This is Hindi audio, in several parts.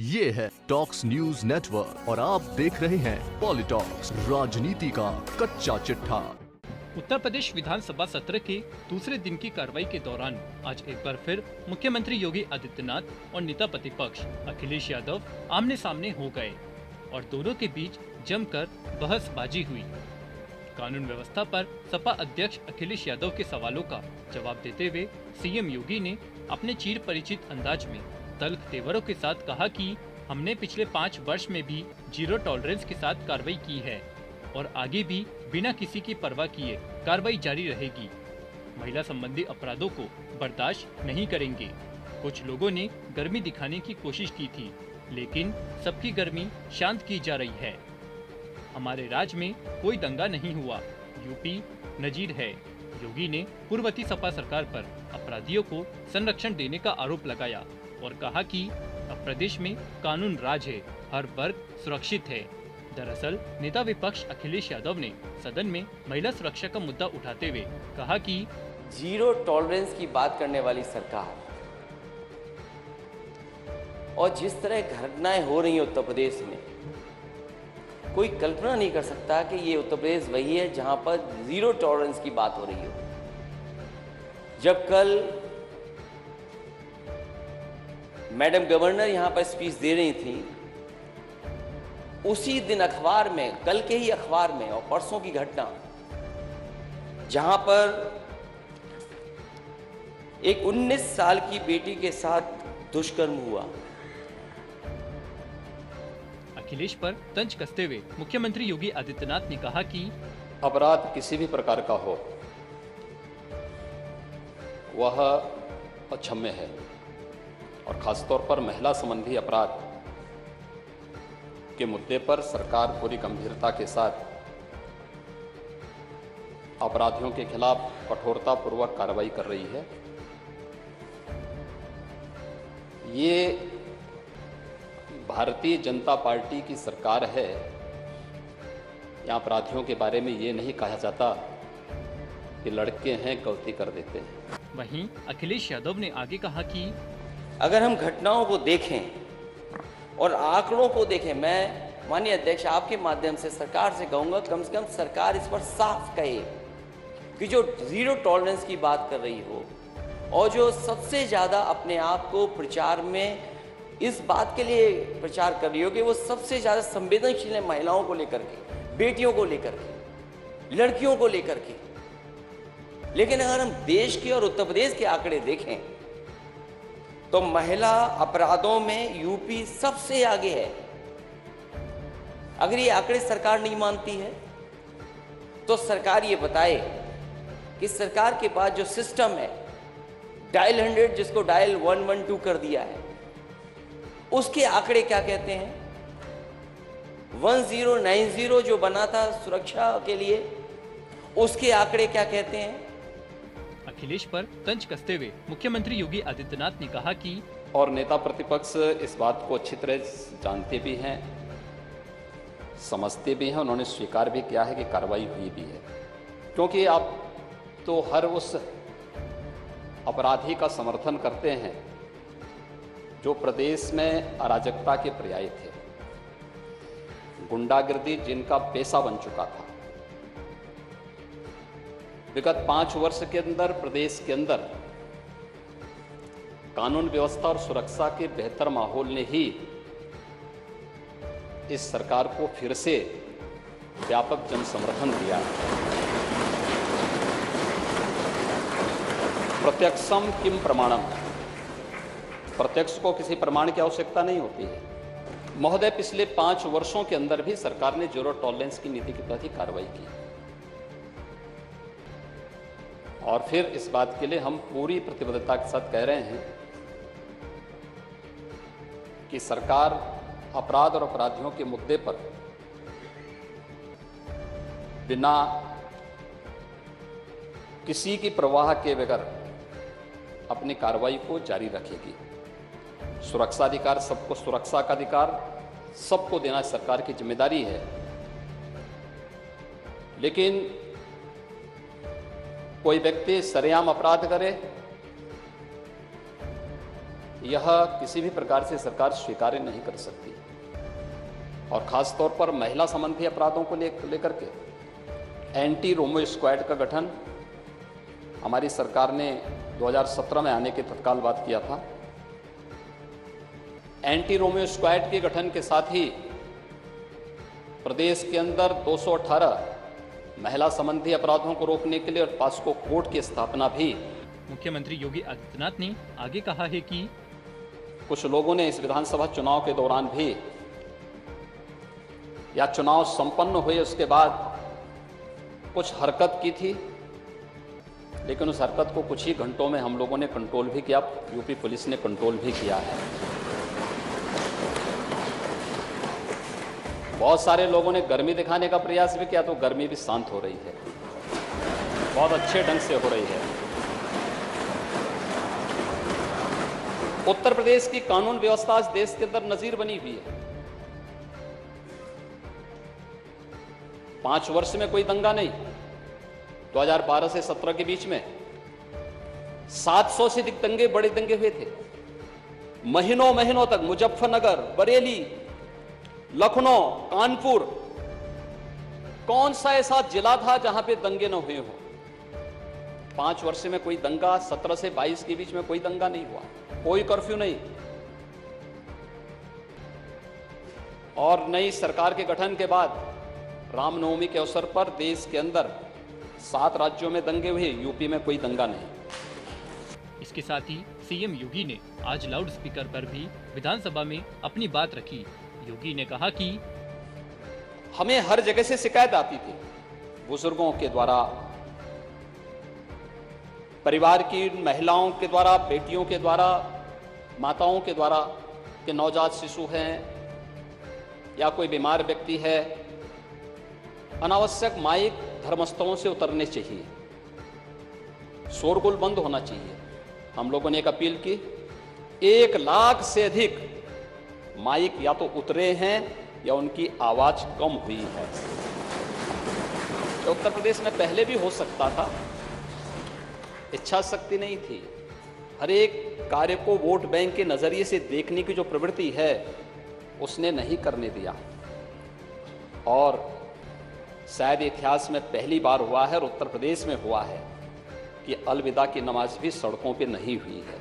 ये है टॉक्स न्यूज नेटवर्क और आप देख रहे हैं पॉलिटॉक्स, राजनीति का कच्चा चिट्ठा। उत्तर प्रदेश विधानसभा सत्र के दूसरे दिन की कार्रवाई के दौरान आज एक बार फिर मुख्यमंत्री योगी आदित्यनाथ और नेता प्रतिपक्ष अखिलेश यादव आमने सामने हो गए और दोनों के बीच जमकर बहसबाजी हुई। कानून व्यवस्था पर सपा अध्यक्ष अखिलेश यादव के सवालों का जवाब देते हुए सीएम योगी ने अपने चिर परिचित अंदाज में तल्ख तेवरों के साथ कहा कि हमने पिछले 5 वर्ष में भी जीरो टॉलरेंस के साथ कार्रवाई की है और आगे भी बिना किसी की परवाह किए कार्रवाई जारी रहेगी। महिला संबंधी अपराधों को बर्दाश्त नहीं करेंगे। कुछ लोगों ने गर्मी दिखाने की कोशिश की थी, लेकिन सबकी गर्मी शांत की जा रही है। हमारे राज्य में कोई दंगा नहीं हुआ, यूपी नजीर है। योगी ने पूर्ववर्ती सपा सरकार पर अपराधियों को संरक्षण देने का आरोप लगाया और कहा कि अब प्रदेश में कानून राज है, हर वर्ग सुरक्षित है। दरअसल नेता विपक्ष अखिलेश यादव ने सदन में महिला सुरक्षा का मुद्दा उठाते हुए कहा कि जीरो टॉलरेंस की बात करने वाली सरकार और जिस तरह घटनाएं हो रही हैं उत्तर प्रदेश में, कोई कल्पना नहीं कर सकता कि ये उत्तर प्रदेश वही है जहां पर जीरो टॉलरेंस की बात हो रही हो। जब कल मैडम गवर्नर यहां पर स्पीच दे रही थी, उसी दिन अखबार में, कल के ही अखबार में और परसों की घटना जहां पर एक 19 साल की बेटी के साथ दुष्कर्म हुआ। अखिलेश पर तंज कसते हुए मुख्यमंत्री योगी आदित्यनाथ ने कहा कि अपराध किसी भी प्रकार का हो वह अक्षम्य है और खासतौर पर महिला संबंधी अपराध के मुद्दे पर सरकार पूरी गंभीरता के साथ अपराधियों के खिलाफ कठोरतापूर्वक कार्रवाई कर रही है। ये भारतीय जनता पार्टी की सरकार है। यहाँ अपराधियों के बारे में ये नहीं कहा जाता कि लड़के हैं गलती कर देते हैं। वहीं अखिलेश यादव ने आगे कहा कि अगर हम घटनाओं को देखें और आंकड़ों को देखें, मैं माननीय अध्यक्ष आपके माध्यम से सरकार से कहूंगा कम से कम सरकार इस पर साफ कहे कि जो जीरो टॉलरेंस की बात कर रही हो और जो सबसे ज़्यादा अपने आप को प्रचार में इस बात के लिए प्रचार कर रही हो कि वो सबसे ज़्यादा संवेदनशील है महिलाओं को लेकर के, बेटियों को लेकर के, लड़कियों को लेकर के। लेकिन अगर हम देश के और उत्तर प्रदेश के आंकड़े देखें तो महिला अपराधों में यूपी सबसे आगे है। अगर ये आंकड़े सरकार नहीं मानती है तो सरकार ये बताए कि सरकार के पास जो सिस्टम है डायल 100 जिसको डायल 112 कर दिया है, उसके आंकड़े क्या कहते हैं। 1090 जो बना था सुरक्षा के लिए, उसके आंकड़े क्या कहते हैं। अखिलेश पर तंज कसते हुए मुख्यमंत्री योगी आदित्यनाथ ने कहा कि और नेता प्रतिपक्ष इस बात को अच्छी तरह जानते भी हैं, समझते भी हैं, उन्होंने स्वीकार भी किया है कि कार्रवाई हुई भी है। क्योंकि आप तो हर उस अपराधी का समर्थन करते हैं जो प्रदेश में अराजकता के पर्याय थे, गुंडागिर्दी जिनका पेशा बन चुका था। विगत 5 वर्ष के अंदर प्रदेश के अंदर कानून व्यवस्था और सुरक्षा के बेहतर माहौल ने ही इस सरकार को फिर से व्यापक जन समर्थन दिया। प्रत्यक्षम किम प्रमाणम, प्रत्यक्ष को किसी प्रमाण की आवश्यकता नहीं होती है। महोदय, पिछले 5 वर्षों के अंदर भी सरकार ने जीरो टॉलरेंस की नीति के तहत ही कार्रवाई की और फिर इस बात के लिए हम पूरी प्रतिबद्धता के साथ कह रहे हैं कि सरकार अपराध और अपराधियों के मुद्दे पर बिना किसी की परवाह के बगैर अपनी कार्रवाई को जारी रखेगी। सुरक्षा अधिकार, सबको सुरक्षा का अधिकार सबको देना सरकार की जिम्मेदारी है। लेकिन कोई व्यक्ति सरेआम अपराध करे यह किसी भी प्रकार से सरकार स्वीकार नहीं कर सकती। और खास तौर पर महिला संबंधी अपराधों को लेकर के एंटी रोमियो स्क्वाड का गठन हमारी सरकार ने 2017 में आने के तत्काल बाद किया था। एंटी रोमियो स्क्वाड के गठन के साथ ही प्रदेश के अंदर 218 महिला संबंधी अपराधों को रोकने के लिए और पास्को कोर्ट की स्थापना भी। मुख्यमंत्री योगी आदित्यनाथ ने आगे कहा है कि कुछ लोगों ने इस विधानसभा चुनाव के दौरान भी या चुनाव संपन्न हुए उसके बाद कुछ हरकत की थी, लेकिन उस हरकत को कुछ ही घंटों में हम लोगों ने कंट्रोल भी किया, यूपी पुलिस ने कंट्रोल भी किया है। बहुत सारे लोगों ने गर्मी दिखाने का प्रयास भी किया, तो गर्मी भी शांत हो रही है, बहुत अच्छे ढंग से हो रही है। उत्तर प्रदेश की कानून व्यवस्था आज देश के अंदर नजीर बनी हुई है। 5 वर्ष में कोई दंगा नहीं। 2012 से 17 के बीच में 700 से अधिक दंगे, बड़े दंगे हुए थे। महीनों महीनों तक मुजफ्फरनगर, बरेली, लखनऊ, कानपुर, कौन सा ऐसा जिला था जहां पे दंगे न हुए हो? 5 वर्ष में कोई दंगा, 17 से 22 के बीच में कोई दंगा नहीं हुआ, कोई कर्फ्यू नहीं। और नई सरकार के गठन के बाद रामनवमी के अवसर पर देश के अंदर 7 राज्यों में दंगे हुए, यूपी में कोई दंगा नहीं। इसके साथ ही सीएम योगी ने आज लाउड स्पीकर पर भी विधानसभा में अपनी बात रखी। योगी ने कहा कि हमें हर जगह से शिकायत आती थी, बुजुर्गों के द्वारा, परिवार की महिलाओं के द्वारा, बेटियों के द्वारा, माताओं के द्वारा कि नवजात शिशु हैं या कोई बीमार व्यक्ति है, अनावश्यक माइक धर्मस्थलों से उतरने चाहिए, शोरगुल बंद होना चाहिए। हम लोगों ने एक अपील की, 1 लाख से अधिक माइक या तो उतरे हैं या उनकी आवाज कम हुई है। तो उत्तर प्रदेश में पहले भी हो सकता था, इच्छा शक्ति नहीं थी। हर एक कार्य को वोट बैंक के नजरिए से देखने की जो प्रवृत्ति है उसने नहीं करने दिया। और शायद इतिहास में पहली बार हुआ है और उत्तर प्रदेश में हुआ है कि अलविदा की नमाज भी सड़कों पे नहीं हुई है।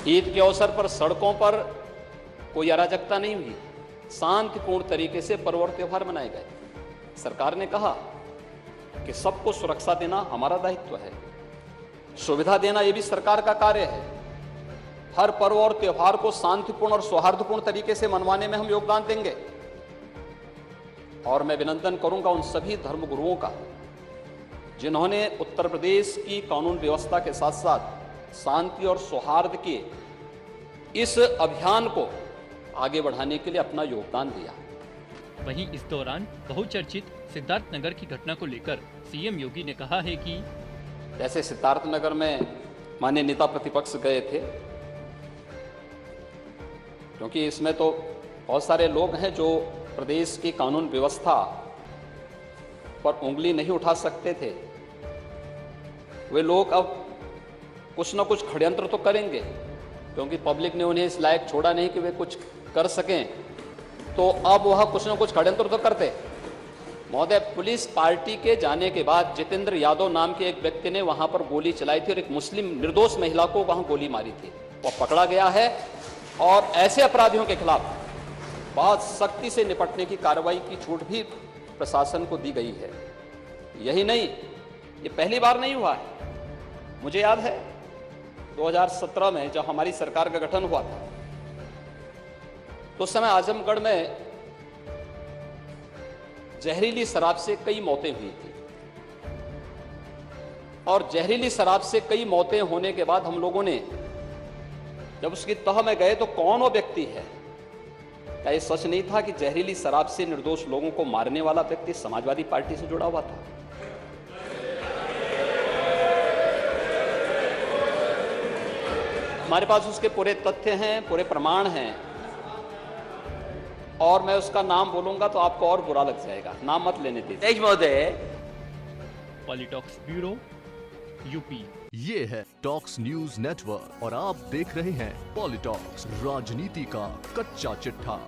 ईद के अवसर पर सड़कों पर कोई अराजकता नहीं हुई, शांतिपूर्ण तरीके से पर्व और त्योहार मनाए गए। सरकार ने कहा कि सबको सुरक्षा देना हमारा दायित्व है, सुविधा देना यह भी सरकार का कार्य है। हर पर्व और त्योहार को शांतिपूर्ण और सौहार्दपूर्ण तरीके से मनवाने में हम योगदान देंगे। और मैं अभिनंदन करूंगा उन सभी धर्मगुरुओं का जिन्होंने उत्तर प्रदेश की कानून व्यवस्था के साथ साथ शांति और सौहार्द के इस अभियान को आगे बढ़ाने के लिए अपना योगदान दिया। वहीं इस दौरान बहुचर्चित सिद्धार्थनगर की घटना को लेकर सीएम योगी ने कहा है कि जैसे सिद्धार्थनगर में माननीय नेता प्रतिपक्ष गए थे, क्योंकि इसमें तो बहुत सारे लोग हैं जो प्रदेश की कानून व्यवस्था पर उंगली नहीं उठा सकते थे। वे लोग अब कुछ ना कुछ षड्यंत्र तो करेंगे, क्योंकि पब्लिक ने उन्हें इस लायक छोड़ा नहीं कि वे कुछ कर सकें, तो अब वह कुछ ना कुछ षड्यंत्र तो करते। महोदय, पुलिस पार्टी के जाने के बाद जितेंद्र यादव नाम के एक व्यक्ति ने वहां पर गोली चलाई थी और एक मुस्लिम निर्दोष महिला को वहां गोली मारी थी। वह पकड़ा गया है और ऐसे अपराधियों के खिलाफ बहुत सख्ती से निपटने की कार्रवाई की छूट भी प्रशासन को दी गई है। यही नहीं, ये पहली बार नहीं हुआ है। मुझे याद है 2017 में जब हमारी सरकार का गठन हुआ था, तो उस समय आजमगढ़ में जहरीली शराब से कई मौतें हुई थी। और जहरीली शराब से कई मौतें होने के बाद हम लोगों ने जब उसकी तह में गए तो कौन वो व्यक्ति है? क्या ये सच नहीं था कि जहरीली शराब से निर्दोष लोगों को मारने वाला व्यक्ति समाजवादी पार्टी से जुड़ा हुआ था? हमारे पास उसके पूरे तथ्य हैं, पूरे प्रमाण हैं, और मैं उसका नाम बोलूंगा तो आपको और बुरा लग जाएगा। नाम मत लेने दीजिए। महोदय, पॉलिटॉक्स ब्यूरो, यूपी। ये है टॉक्स न्यूज नेटवर्क और आप देख रहे हैं पॉलिटॉक्स, राजनीति का कच्चा चिट्ठा।